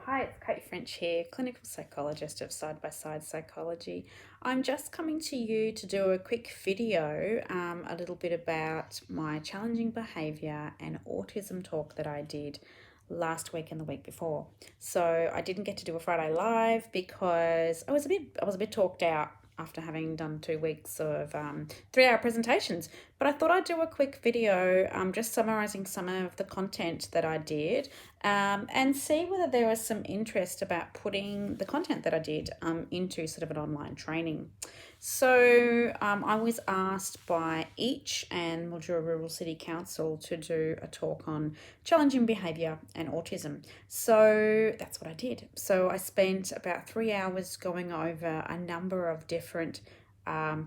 Hi, it's Kate French here, clinical psychologist of Side by Side Psychology. I'm just coming to you to do a quick video, a little bit about my challenging behaviour and autism talk that I did last week and the week before. So I didn't get to do a Friday live because I was a bit talked out after having done 2 weeks of 3-hour presentations. But I thought I'd do a quick video just summarising some of the content that I did and see whether there was some interest about putting the content that I did into sort of an online training. So I was asked by each and Mildura Rural City Council to do a talk on challenging behaviour and autism. So that's what I did. So I spent about 3 hours going over a number of different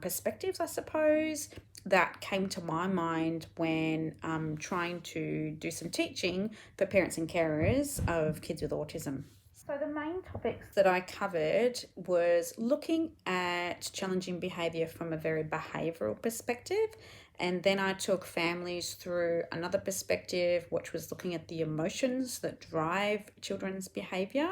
perspectives, I suppose, that came to my mind when trying to do some teaching for parents and carers of kids with autism. So the main topics that I covered was looking at challenging behaviour from a very behavioural perspective, and then I took families through another perspective, which was looking at the emotions that drive children's behaviour.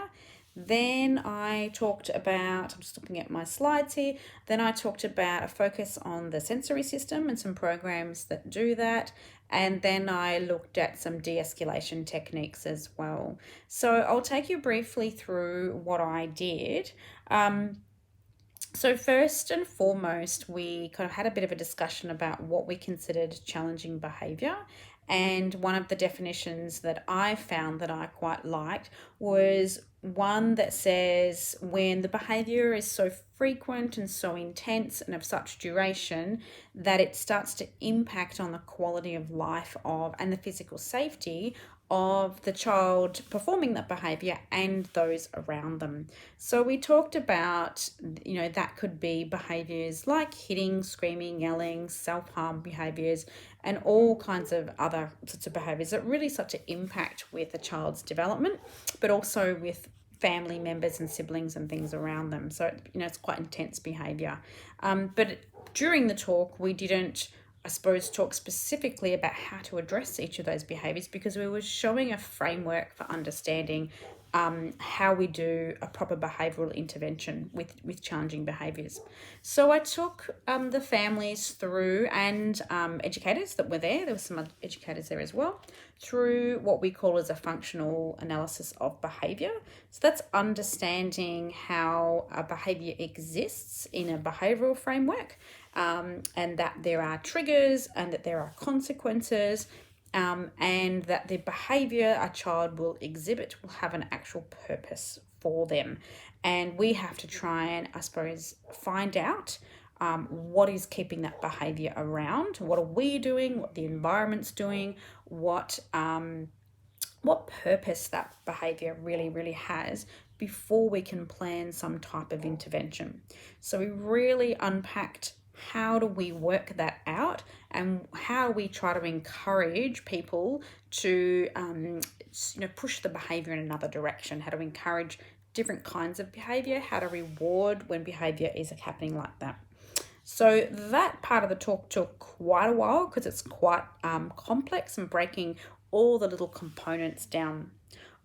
Then I talked about, I'm just looking at my slides here, then I talked about a focus on the sensory system and some programs that do that. And then I looked at some de-escalation techniques as well. So I'll take you briefly through what I did. So first and foremost, we kind of had a bit of a discussion about what we considered challenging behaviour. And one of the definitions that I found that I quite liked was one that says when the behaviour is so frequent and so intense and of such duration that it starts to impact on the quality of life of and the physical safety of the child performing that behaviour and those around them. So we talked about, that could be behaviours like hitting, screaming, yelling, self-harm behaviours, and all kinds of other sorts of behaviours that really start to impact with a child's development, but also with family members and siblings and things around them. So, it's quite intense behaviour. But during the talk, we didn't, I suppose, talk specifically about how to address each of those behaviours because we were showing a framework for understanding how we do a proper behavioural intervention with challenging behaviours. So I took the families through and educators that were there were some other educators there as well, through what we call as a functional analysis of behaviour. So that's understanding how a behaviour exists in a behavioural framework, and that there are triggers and that there are consequences, and that the behaviour a child will exhibit will have an actual purpose for them. And we have to try and, I suppose, find out what is keeping that behaviour around, what are we doing, what the environment's doing, what purpose that behaviour really has before we can plan some type of intervention. So we really unpacked how do we work that out and how we try to encourage people to push the behaviour in another direction, how to encourage different kinds of behaviour, how to reward when behaviour is happening like that. So that part of the talk took quite a while because it's quite complex and breaking all the little components down.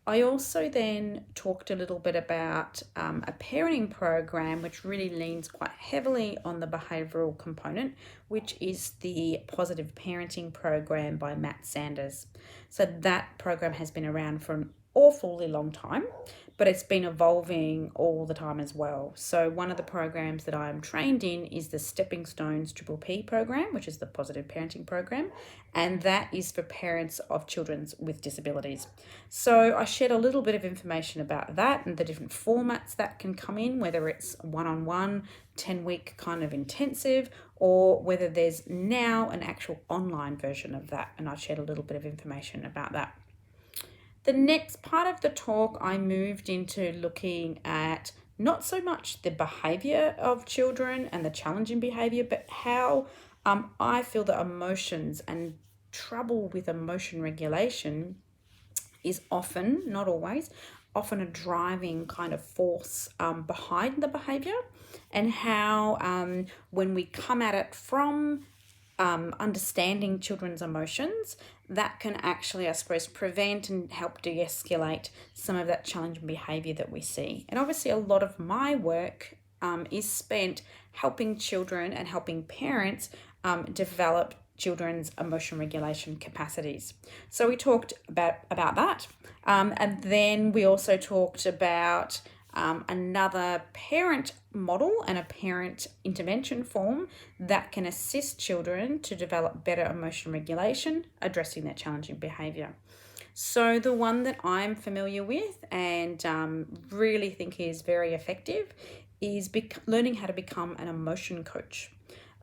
I also then talked a little bit about a parenting program which really leans quite heavily on the behavioural component, which is the Positive Parenting Program by Matt Sanders. So that program has been around for an awfully long time, but it's been evolving all the time as well. So one of the programs that I'm trained in is the Stepping Stones P program, which is the Positive Parenting Program, and that is for parents of children with disabilities. So I shared a little bit of information about that and the different formats that can come in, whether it's one-on-one, 10-week kind of intensive, or whether there's now an actual online version of that, and I shared a little bit of information about that. The next part of the talk, I moved into looking at not so much the behaviour of children and the challenging behaviour, but how I feel that emotions and trouble with emotion regulation is often, not always, often a driving kind of force behind the behaviour, and how when we come at it from understanding children's emotions that can actually, I suppose, prevent and help de-escalate some of that challenging behaviour that we see. And obviously a lot of my work is spent helping children and helping parents develop children's emotion regulation capacities. So we talked about that. And then we also talked about another parent model and a parent intervention form that can assist children to develop better emotion regulation, addressing that challenging behaviour. So the one that I'm familiar with and really think is very effective is learning how to become an emotion coach.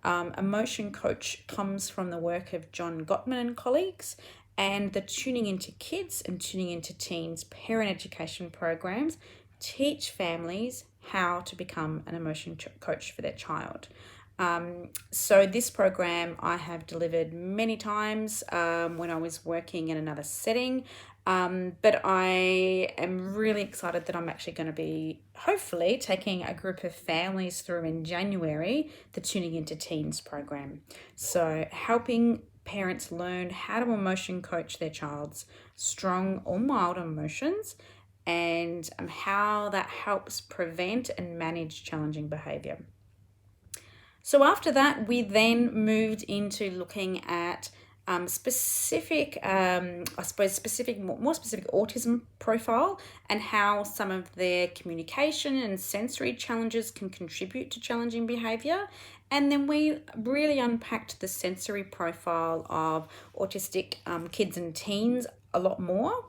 Emotion coach comes from the work of John Gottman and colleagues, and the Tuning Into Kids and Tuning Into Teens parent education programs teach families how to become an emotion coach for their child. So this program I have delivered many times when I was working in another setting, but I am really excited that I'm actually going to be hopefully taking a group of families through in January the Tuning Into Teens program. So helping parents learn how to emotion coach their child's strong or mild emotions, and how that helps prevent and manage challenging behaviour. So after that, we then moved into looking at more specific autism profile and how some of their communication and sensory challenges can contribute to challenging behaviour. And then we really unpacked the sensory profile of autistic kids and teens a lot more.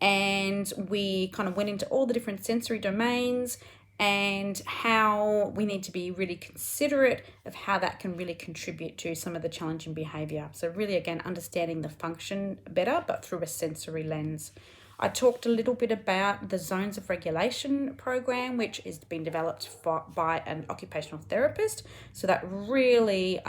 And we kind of went into all the different sensory domains and how we need to be really considerate of how that can really contribute to some of the challenging behaviour. So really, again, understanding the function better, but through a sensory lens. I talked a little bit about the Zones of Regulation program, which is being developed by an occupational therapist. So that really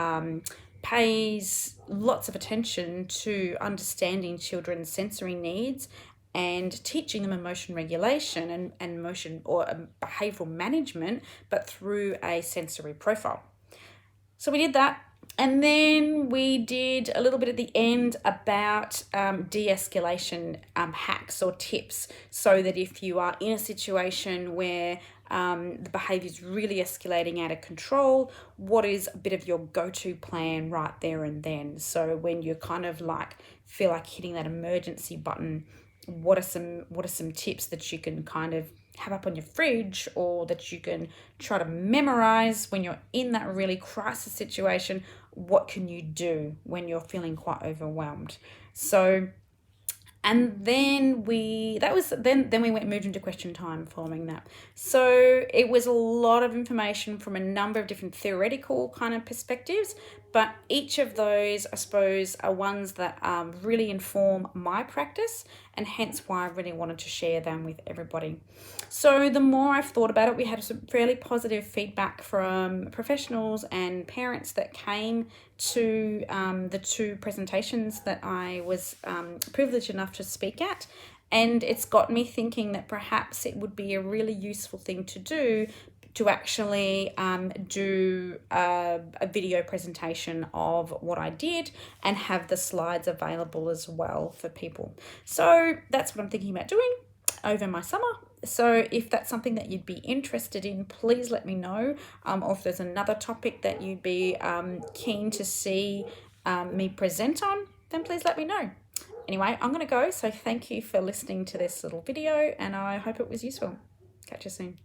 pays lots of attention to understanding children's sensory needs and teaching them emotion regulation and emotion or behavioural management, but through a sensory profile. So we did that. And then we did a little bit at the end about de-escalation hacks or tips, so that if you are in a situation where the behaviour is really escalating out of control, what is a bit of your go-to plan right there and then? So when you're kind of like feel like hitting that emergency button, what are some tips that you can kind of have up on your fridge, or that you can try to memorize when you're in that really crisis situation? What can you do when you're feeling quite overwhelmed? So, and then we moved into question time following that. So it was a lot of information from a number of different theoretical kind of perspectives, but each of those, I suppose, are ones that really inform my practice, and hence why I really wanted to share them with everybody. So the more I've thought about it, we had some fairly positive feedback from professionals and parents that came to the two presentations that I was privileged enough to speak at. And it's got me thinking that perhaps it would be a really useful thing to do to actually do a video presentation of what I did and have the slides available as well for people. So that's what I'm thinking about doing over my summer. So if that's something that you'd be interested in, please let me know. Or if there's another topic that you'd be keen to see me present on, then please let me know. Anyway, I'm going to go. So thank you for listening to this little video, and I hope it was useful. Catch you soon.